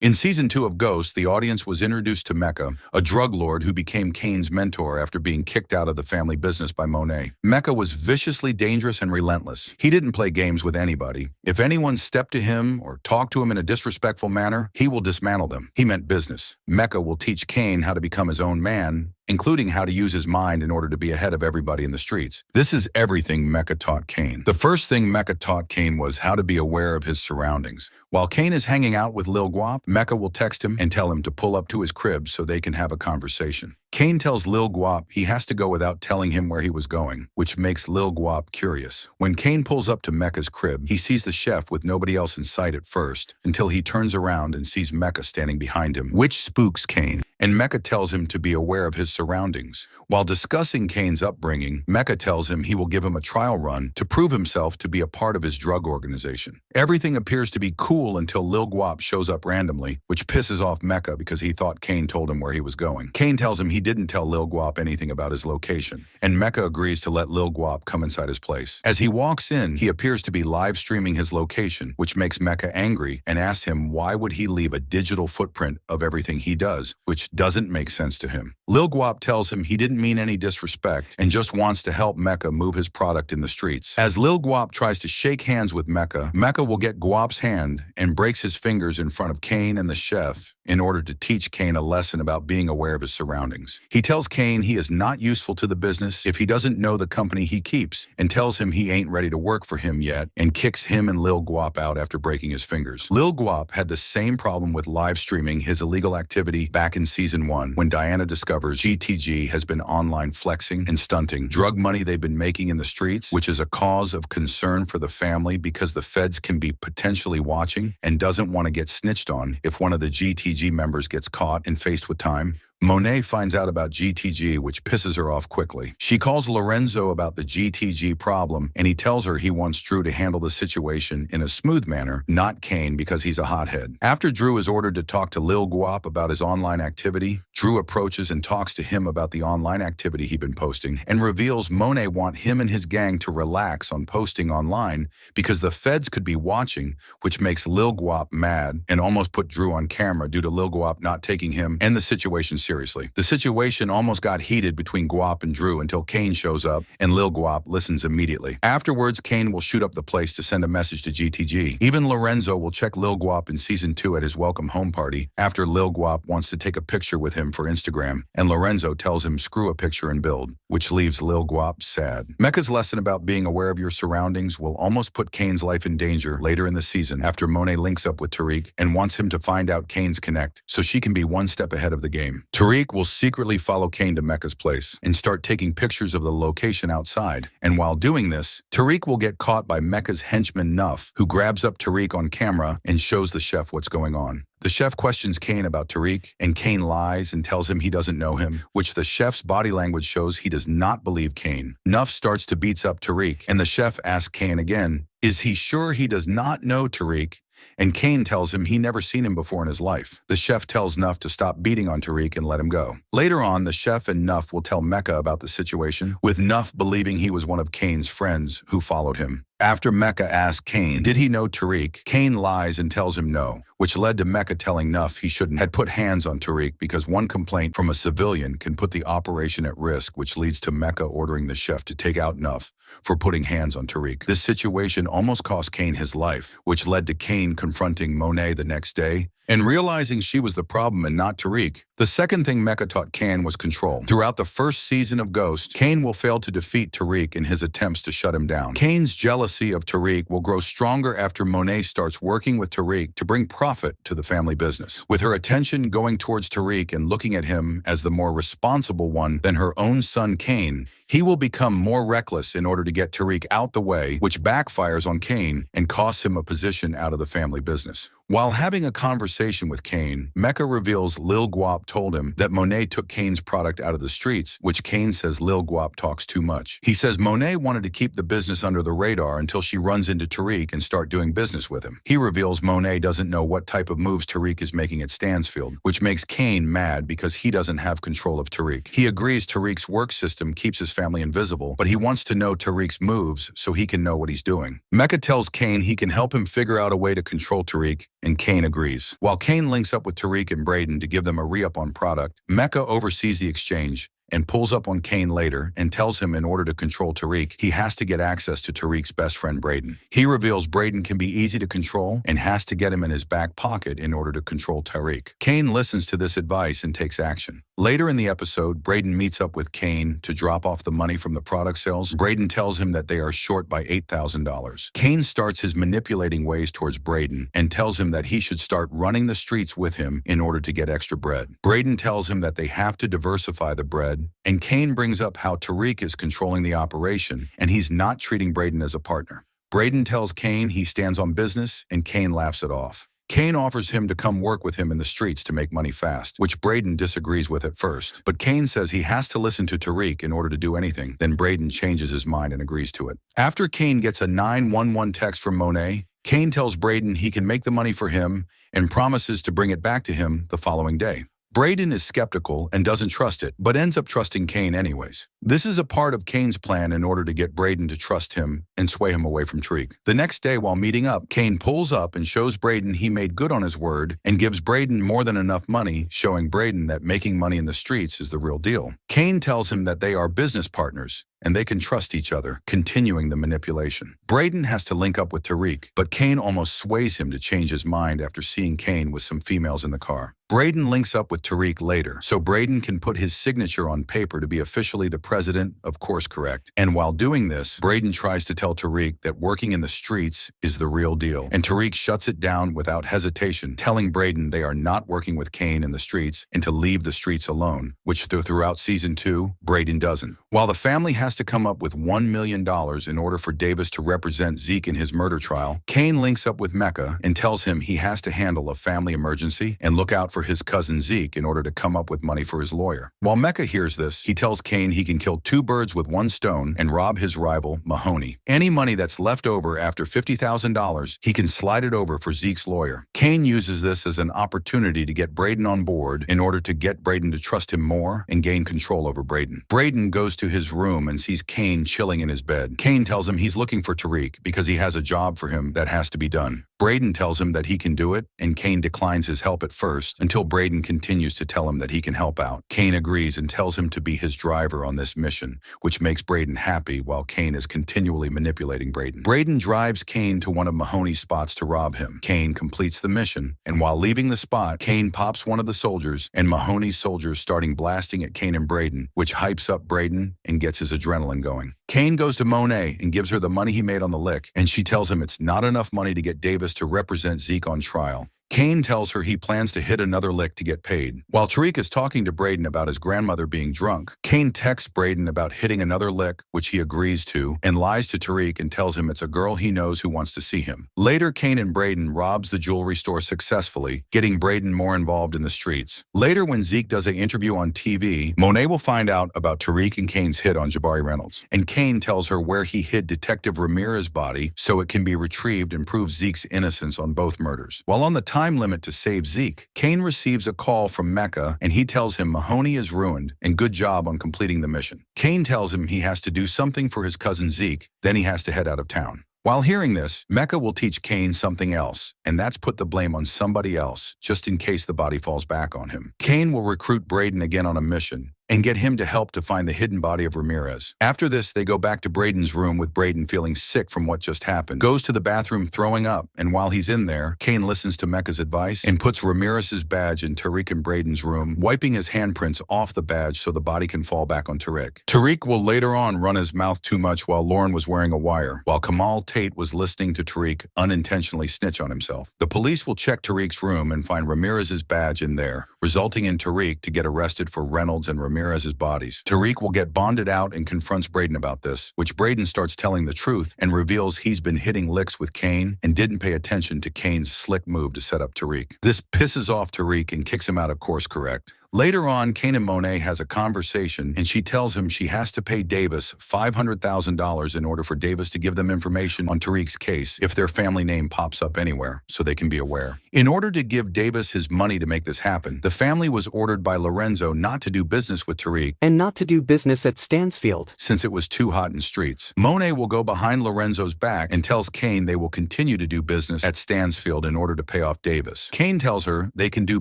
In season 2 of Ghost, the audience was introduced to Mecca, a drug lord who became Kane's mentor after being kicked out of the family business by Monet. Mecca was viciously dangerous and relentless. He didn't play games with anybody. If anyone stepped to him or talked to him in a disrespectful manner, he will dismantle them. He meant business. Mecca will teach Kane how to become his own man, including how to use his mind in order to be ahead of everybody in the streets. This is everything Mecca taught Kane. The first thing Mecca taught Kane was how to be aware of his surroundings. While Kane is hanging out with Lil Guap, Mecca will text him and tell him to pull up to his crib so they can have a conversation. Kane tells Lil Guap he has to go without telling him where he was going, which makes Lil Guap curious. When Kane pulls up to Mecca's crib, he sees the chef with nobody else in sight at first, until he turns around and sees Mecca standing behind him, which spooks Kane. And Mecca tells him to be aware of his surroundings. While discussing Kane's upbringing, Mecca tells him he will give him a trial run to prove himself to be a part of his drug organization. Everything appears to be cool until Lil Guap shows up randomly, which pisses off Mecca because he thought Kane told him where he was going. Kane tells him he didn't tell Lil Guap anything about his location, and Mecca agrees to let Lil Guap come inside his place. As he walks in, he appears to be live streaming his location, which makes Mecca angry and asks him why would he leave a digital footprint of everything he does, which doesn't make sense to him. Lil Guap tells him he didn't mean any disrespect and just wants to help Mecca move his product in the streets. As Lil Guap tries to shake hands with Mecca, Mecca will get Guap's hand and breaks his fingers in front of Kane and the chef in order to teach Kane a lesson about being aware of his surroundings. He tells Kane he is not useful to the business if he doesn't know the company he keeps, and tells him he ain't ready to work for him yet, and kicks him and Lil Guap out after breaking his fingers. Lil Guap had the same problem with live streaming his illegal activity back in season 1 when Diana discovers GTG has been online flexing and stunting drug money they've been making in the streets, which is a cause of concern for the family because the feds can be potentially watching and doesn't want to get snitched on if one of the GTG members gets caught and faced with time. Monet finds out about GTG, which pisses her off quickly. She calls Lorenzo about the GTG problem, and he tells her he wants Drew to handle the situation in a smooth manner, not Kane because he's a hothead. After Drew is ordered to talk to Lil Guap about his online activity, Drew approaches and talks to him about the online activity he'd been posting, and reveals Monet want him and his gang to relax on posting online because the feds could be watching, which makes Lil Guap mad and almost put Drew on camera due to Lil Guap not taking him and the situation seriously. The situation almost got heated between Guap and Drew until Kane shows up, and Lil Guap listens immediately. Afterwards, Kane will shoot up the place to send a message to GTG. Even Lorenzo will check Lil Guap in season 2 at his welcome home party after Lil Guap wants to take a picture with him for Instagram, and Lorenzo tells him screw a picture and build, which leaves Lil Guap sad. Mecca's lesson about being aware of your surroundings will almost put Kane's life in danger later in the season after Monet links up with Tariq and wants him to find out Kane's connect so she can be one step ahead of the game. Tariq will secretly follow Kane to Mecca's place and start taking pictures of the location outside. And while doing this, Tariq will get caught by Mecca's henchman Nuff, who grabs up Tariq on camera and shows the chef what's going on. The chef questions Kane about Tariq, and Kane lies and tells him he doesn't know him, which the chef's body language shows he does not believe Kane. Nuff starts to beats up Tariq, and the chef asks Kane again, is he sure he does not know Tariq? And Kane tells him he never seen him before in his life. The chef tells Nuff to stop beating on Tariq and let him go. Later on, the chef and Nuff will tell Mecca about the situation, with Nuff believing he was one of Kane's friends who followed him. After Mecca asks Kane, did he know Tariq? Kane lies and tells him no, which led to Mecca telling Nuff he shouldn't have put hands on Tariq because one complaint from a civilian can put the operation at risk, which leads to Mecca ordering the chef to take out Nuff for putting hands on Tariq. This situation almost cost Kane his life, which led to Kane confronting Monet the next day and realizing she was the problem and not Tariq. The second thing Mecca taught Kane was control. Throughout the first season of Ghost, Kane will fail to defeat Tariq in his attempts to shut him down. Kane's jealousy of Tariq will grow stronger after Monet starts working with Tariq to bring profit to the family business. With her attention going towards Tariq and looking at him as the more responsible one than her own son Kane, he will become more reckless in order to get Tariq out the way, which backfires on Kane and costs him a position out of the family business. While having a conversation with Kane, Mecca reveals Lil Guap told him that Monet took Kane's product out of the streets, which Kane says Lil Guap talks too much. He says Monet wanted to keep the business under the radar until she runs into Tariq and start doing business with him. He reveals Monet doesn't know what type of moves Tariq is making at Stansfield, which makes Kane mad because he doesn't have control of Tariq. He agrees Tariq's work system keeps his family invisible, but he wants to know Tariq's moves so he can know what he's doing. Mecca tells Kane he can help him figure out a way to control Tariq and Kane agrees. While Kane links up with Tariq and Braden to give them a re-up on product, Mecca oversees the exchange and pulls up on Kane later and tells him in order to control Tariq, he has to get access to Tariq's best friend Braden. He reveals Braden can be easy to control and has to get him in his back pocket in order to control Tariq. Kane listens to this advice and takes action. Later in the episode, Braden meets up with Kane to drop off the money from the product sales. Braden tells him that they are short by $8,000. Kane starts his manipulating ways towards Braden and tells him that he should start running the streets with him in order to get extra bread. Braden tells him that they have to diversify the bread, and Kane brings up how Tariq is controlling the operation and he's not treating Braden as a partner. Braden tells Kane he stands on business and Kane laughs it off. Kane offers him to come work with him in the streets to make money fast, which Braden disagrees with at first. But Kane says he has to listen to Tariq in order to do anything. Then Braden changes his mind and agrees to it. After Kane gets a 911 text from Monet, Kane tells Braden he can make the money for him and promises to bring it back to him the following day. Braden is skeptical and doesn't trust it, but ends up trusting Kane anyways. This is a part of Kane's plan in order to get Braden to trust him and sway him away from Tariq. The next day, while meeting up, Kane pulls up and shows Braden he made good on his word and gives Braden more than enough money, showing Braden that making money in the streets is the real deal. Kane tells him that they are business partners and they can trust each other, continuing the manipulation. Braden has to link up with Tariq, but Kane almost sways him to change his mind after seeing Kane with some females in the car. Braden links up with Tariq later, so Braden can put his signature on paper to be officially the president of Course Correct. And while doing this, Braden tries to tell Tariq that working in the streets is the real deal. And Tariq shuts it down without hesitation, telling Braden they are not working with Kane in the streets and to leave the streets alone, which throughout season 2, Braden doesn't. While the family has to come up with $1 million in order for Davis to represent Zeke in his murder trial, Kane links up with Mecca and tells him he has to handle a family emergency and look out for his cousin Zeke in order to come up with money for his lawyer. While Mecca hears this, he tells Kane he can kill 2 birds with 1 stone and rob his rival, Mahoney. Any money that's left over after $50,000, he can slide it over for Zeke's lawyer. Kane uses this as an opportunity to get Braden on board in order to get Braden to trust him more and gain control over Braden. Braden goes to his room and sees Kane chilling in his bed. Kane tells him he's looking for Tariq because he has a job for him that has to be done. Braden tells him that he can do it, and Kane declines his help at first until Braden continues to tell him that he can help out. Kane agrees and tells him to be his driver on this mission, which makes Braden happy while Kane is continually manipulating Braden. Braden drives Kane to one of Mahoney's spots to rob him. Kane completes the mission, and while leaving the spot, Kane pops one of the soldiers, and Mahoney's soldiers starting blasting at Kane and Braden, which hypes up Braden and gets his adrenaline going. Kane goes to Monet and gives her the money he made on the lick, and she tells him it's not enough money to get Davis to represent Zeke on trial. Kane tells her he plans to hit another lick to get paid. While Tariq is talking to Braden about his grandmother being drunk, Kane texts Braden about hitting another lick, which he agrees to, and lies to Tariq and tells him it's a girl he knows who wants to see him. Later, Kane and Braden robs the jewelry store successfully, getting Braden more involved in the streets. Later, when Zeke does an interview on TV, Monet will find out about Tariq and Kane's hit on Jabari Reynolds, and Kane tells her where he hid Detective Ramirez's body so it can be retrieved and prove Zeke's innocence on both murders. While on the time limit to save Zeke, Kane receives a call from Mecca and he tells him Mahoney is ruined and good job on completing the mission. Kane tells him he has to do something for his cousin Zeke, then he has to head out of town. While hearing this, Mecca will teach Kane something else, and that's put the blame on somebody else, just in case the body falls back on him. Kane will recruit Braden again on a mission and get him to help to find the hidden body of Ramirez. After this, they go back to Braden's room with Braden feeling sick from what just happened, goes to the bathroom throwing up, and while he's in there, Kane listens to Mecca's advice and puts Ramirez's badge in Tariq and Braden's room, wiping his handprints off the badge so the body can fall back on Tariq. Tariq will later on run his mouth too much while Lauren was wearing a wire, while Kamal Tate was listening to Tariq unintentionally snitch on himself. The police will check Tariq's room and find Ramirez's badge in there, resulting in Tariq to get arrested for Reynolds and Ramirez's bodies. Tariq will get bonded out and confronts Braden about this, which Braden starts telling the truth and reveals he's been hitting licks with Kane and didn't pay attention to Kane's slick move to set up Tariq. This pisses off Tariq and kicks him out of Course Correct. Later on, Kane and Monet has a conversation and she tells him she has to pay Davis $500,000 in order for Davis to give them information on Tariq's case if their family name pops up anywhere, so they can be aware. In order to give Davis his money to make this happen, the family was ordered by Lorenzo not to do business with Tariq and not to do business at Stansfield since it was too hot in streets. Monet will go behind Lorenzo's back and tells Kane they will continue to do business at Stansfield in order to pay off Davis. Kane tells her they can do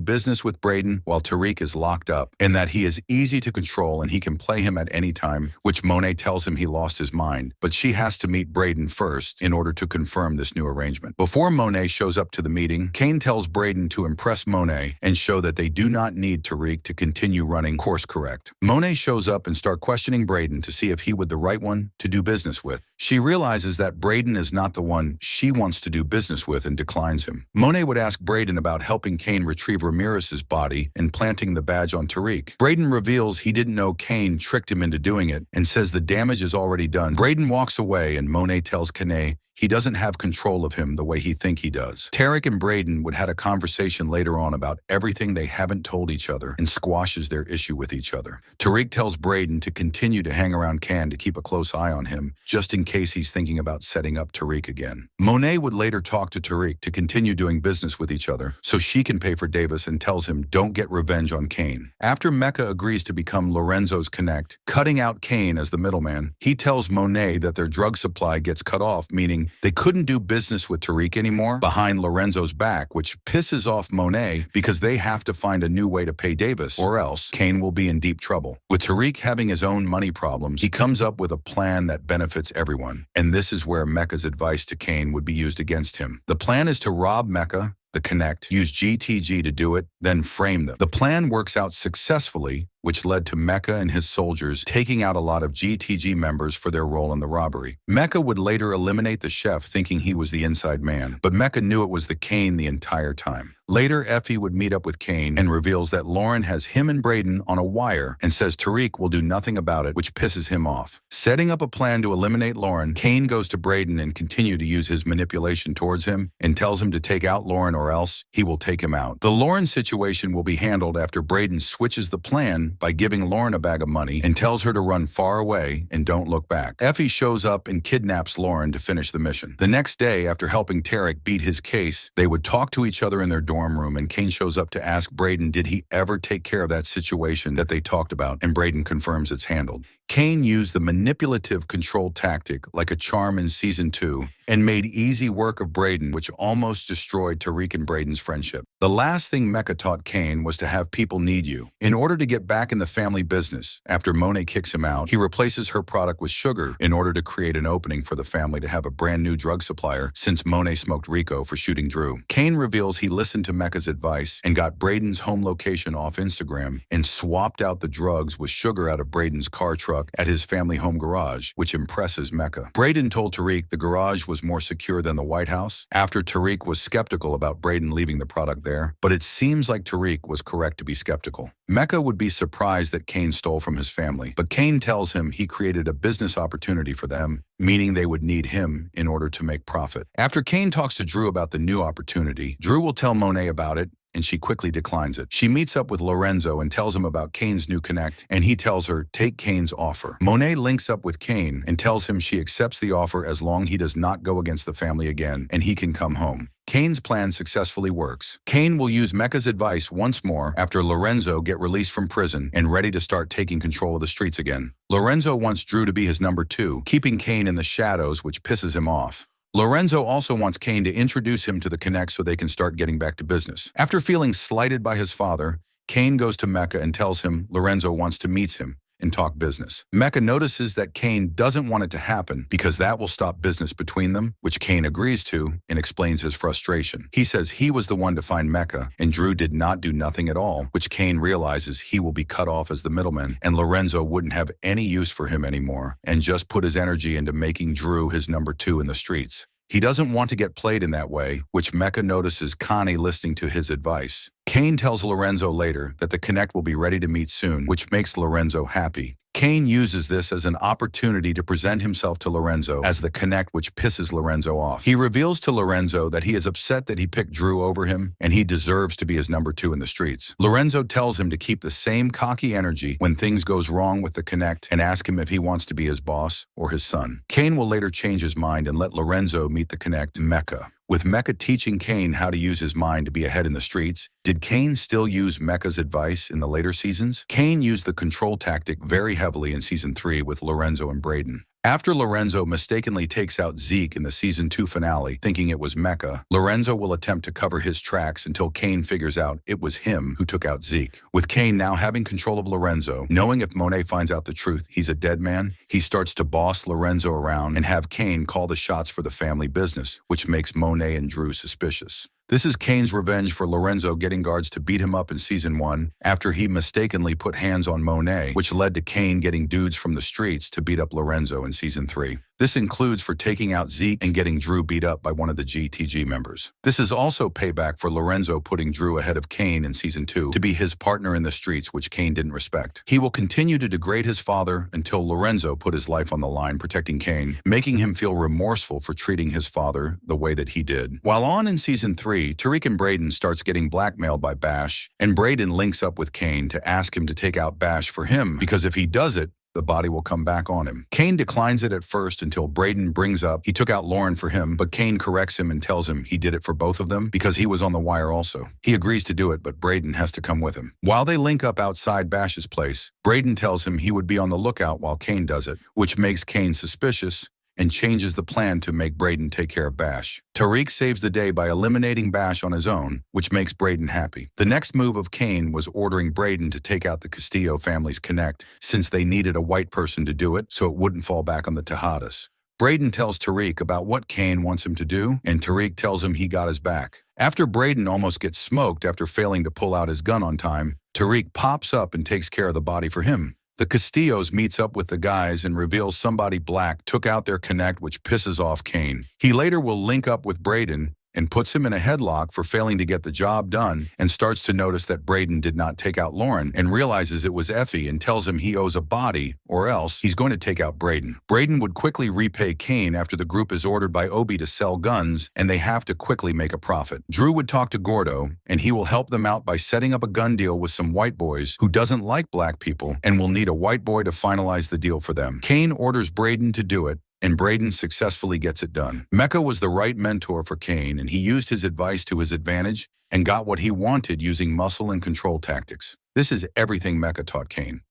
business with Braden while Tariq is locked up and that he is easy to control and he can play him at any time, which Monet tells him he lost his mind, but she has to meet Braden first in order to confirm this new arrangement. Before Monet shows up to the meeting, Kane tells Braden to impress Monet and show that they do not need Tariq to continue running course correct. Monet shows up and start questioning Braden to see if he would the right one to do business with. She realizes that Braden is not the one she wants to do business with and declines him. Monet would ask Braden about helping Kane retrieve Ramirez's body and planting the badge on Tariq. Braden reveals he didn't know Kane tricked him into doing it and says the damage is already done. Braden walks away and Monet tells Kane he doesn't have control of him the way he thinks he does. Tariq and Braden would have a conversation later on about everything they haven't told each other and squashes their issue with each other. Tariq tells Braden to continue to hang around Kane to keep a close eye on him, just in case he's thinking about setting up Tariq again. Monet would later talk to Tariq to continue doing business with each other so she can pay for Davis and tells him don't get revenge on Kane. After Mecca agrees to become Lorenzo's connect, cutting out Kane as the middleman, he tells Monet that their drug supply gets cut off, meaning they couldn't do business with Tariq anymore behind Lorenzo's back, which pisses off Monet because they have to find a new way to pay Davis, or else Kane will be in deep trouble. With Tariq having his own money problems, he comes up with a plan that benefits everyone, and this is where Mecca's advice to Kane would be used against him. The plan is to rob Mecca, the Connect, use GTG to do it, then frame them. The plan works out successfully, which led to Mecca and his soldiers taking out a lot of GTG members for their role in the robbery. Mecca would later eliminate the chef thinking he was the inside man, but Mecca knew it was the Kane the entire time. Later, Effie would meet up with Kane and reveals that Lauren has him and Braden on a wire and says Tariq will do nothing about it, which pisses him off. Setting up a plan to eliminate Lauren, Kane goes to Braden and continue to use his manipulation towards him and tells him to take out Lauren or else he will take him out. The Lauren situation will be handled after Braden switches the plan by giving Lauren a bag of money and tells her to run far away and don't look back. Effie shows up and kidnaps Lauren to finish the mission. The next day, after helping Tariq beat his case, they would talk to each other in their dorm room and Kane shows up to ask Braden did he ever take care of that situation that they talked about, and Braden confirms it's handled. Kane used the manipulative control tactic like a charm in Season 2 and made easy work of Braden, which almost destroyed Tariq and Braden's friendship. The last thing Mecca taught Kane was to have people need you. In order to get back in the family business, after Monet kicks him out, he replaces her product with sugar in order to create an opening for the family to have a brand new drug supplier since Monet smoked Rico for shooting Drew. Kane reveals he listened to Mecca's advice and got Braden's home location off Instagram and swapped out the drugs with sugar out of Braden's car truck at his family home garage, which impresses Mecca. Braden told Tariq the garage was more secure than the White House after Tariq was skeptical about Braden leaving the product there, but it seems like Tariq was correct to be skeptical. Mecca would be surprised that Kane stole from his family, but Kane tells him he created a business opportunity for them, meaning they would need him in order to make profit. After Kane talks to Drew about the new opportunity, Drew will tell Monet about it, and she quickly declines it. She meets up with Lorenzo and tells him about Kane's new connect, and he tells her, take Kane's offer. Monet links up with Kane and tells him she accepts the offer as long he does not go against the family again, and he can come home. Kane's plan successfully works. Kane will use Mecca's advice once more after Lorenzo get released from prison and ready to start taking control of the streets again. Lorenzo wants Drew to be his number 2, keeping Kane in the shadows, which pisses him off. Lorenzo also wants Kane to introduce him to the Connect so they can start getting back to business. After feeling slighted by his father, Kane goes to Mecca and tells him Lorenzo wants to meet him and talk business. Mecca notices that Kane doesn't want it to happen because that will stop business between them, which Kane agrees to and explains his frustration. He says he was the one to find Mecca and Drew did not do nothing at all, which Kane realizes he will be cut off as the middleman and Lorenzo wouldn't have any use for him anymore and just put his energy into making Drew his number 2 in the streets. He doesn't want to get played in that way, which Mecca notices Connie listening to his advice. Kane tells Lorenzo later that the Connect will be ready to meet soon, which makes Lorenzo happy. Cain uses this as an opportunity to present himself to Lorenzo as the connect, which pisses Lorenzo off. He reveals to Lorenzo that he is upset that he picked Drew over him and he deserves to be his number two in the streets. Lorenzo tells him to keep the same cocky energy when things goes wrong with the connect and ask him if he wants to be his boss or his son. Cain will later change his mind and let Lorenzo meet the connect, Mecca. With Mecca teaching Cain how to use his mind to be ahead in the streets, did Cain still use Mecca's advice in the later seasons? Cain used the control tactic very heavily in Season 3 with Lorenzo and Braden. After Lorenzo mistakenly takes out Zeke in the Season 2 finale, thinking it was Mecca, Lorenzo will attempt to cover his tracks until Cain figures out it was him who took out Zeke. With Cain now having control of Lorenzo, knowing if Monet finds out the truth, he's a dead man, he starts to boss Lorenzo around and have Cain call the shots for the family business, which makes Monet and Drew suspicious. This is Cain's revenge for Lorenzo getting guards to beat him up in Season 1 after he mistakenly put hands on Monet, which led to Cain getting dudes from the streets to beat up Lorenzo in Season 3. This includes for taking out Zeke and getting Drew beat up by one of the GTG members. This is also payback for Lorenzo putting Drew ahead of Cain in Season 2 to be his partner in the streets, which Cain didn't respect. He will continue to degrade his father until Lorenzo put his life on the line protecting Cain, making him feel remorseful for treating his father the way that he did. While on in Season 3, Tariq and Braden starts getting blackmailed by Bash, and Braden links up with Cain to ask him to take out Bash for him, because if he does it, the body will come back on him. Cain declines it at first until Braden brings up he took out Lauren for him, but Cain corrects him and tells him he did it for both of them because he was on the wire also. He agrees to do it, but Braden has to come with him. While they link up outside Bash's place, Braden tells him he would be on the lookout while Cain does it, which makes Cain suspicious and changes the plan to make Braden take care of Bash. Tariq saves the day by eliminating Bash on his own, which makes Braden happy. The next move of Cain was ordering Braden to take out the Castillo family's connect, since they needed a white person to do it so it wouldn't fall back on the Tejadas. Braden tells Tariq about what Cain wants him to do, and Tariq tells him he got his back. After Braden almost gets smoked after failing to pull out his gun on time, Tariq pops up and takes care of the body for him. The Castillos meets up with the guys and reveals somebody black took out their connect, which pisses off Cain. He later will link up with Braden and puts him in a headlock for failing to get the job done, and starts to notice that Braden did not take out Lauren and realizes it was Effie and tells him he owes a body or else he's going to take out Braden. Braden would quickly repay Cain after the group is ordered by Obi to sell guns and they have to quickly make a profit. Drew would talk to Gordo and he will help them out by setting up a gun deal with some white boys who doesn't like black people and will need a white boy to finalize the deal for them. Cain orders Braden to do it, and Braden successfully gets it done. Mecca was the right mentor for Cain, and he used his advice to his advantage and got what he wanted using muscle and control tactics. This is everything Mecca taught Cain.